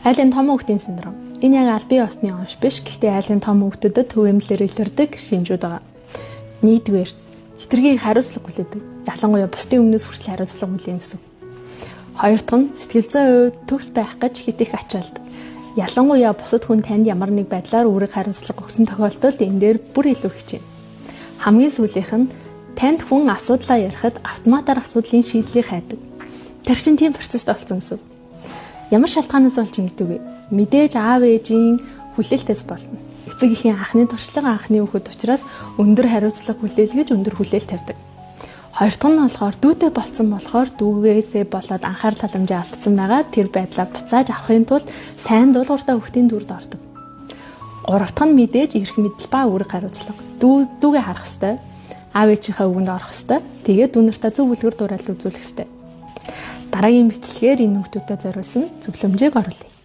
Айлын том хүүхдийн синдром. Энэ яг аль бие осны онш биш. Гэхдээ айлын том хүүхдүүдэд төвөмлөр илэрдэг шинжүүд байгаа. Нийтгээр хэтэрхий хариуцлага хүлээдэг. Ялангуяа бусдын өмнөөс хүртэл хариуцлага хүлээн гэсэн. Хоёр дахь нь сэтгэл зүйн хувьд төгс байх гэж хит их ачаалдаг. Ялангуяа бусад хүн танд ямар нэг байдлаар үүрэг хариуцлага өгсөн тохиолдолд энэ дээр бүр илүү хичээнэ. Хамгийн сүүлийнх нь танд хүн асуудлаа ярихад автоматар асуудлын шийдлийг хайдаг. Тэр чинь тийм процесс болсон гэсэн. Ямар шалтгаанаас болж ингэдэг вэ? Мэдээж аав ээжийн хүлээлтээс болно. Эцэг эхийн анхны туршлага анхны хүүхэд учраас өндөр хариуцлага хүлээлгэж өндөр хүлээлт тавьдаг. Хоёр дахь нь болохоор дүүтэй болцсон болохоор дүүгээсээ болоод анхаарал халамжаа алдсан байгаа тэр байдлаа буцааж авахын тулд сайн дуулууртай хүүхдийн дүрд ордог. Гурав дахь нь мэдээж эрх мэдэл ба үүрэг хариуцлага. Дүүгээ харах ёстой. Аав ээжийнхээ үгэнд орох ёстой. Тэгээд дүү нартаа зөв үлгэр дуурайл үзүүлэх ёстой. Дараагийн бичлэгээр энэ хүүхдүүдэд зориулсан зөвлөмжийг оруулъя.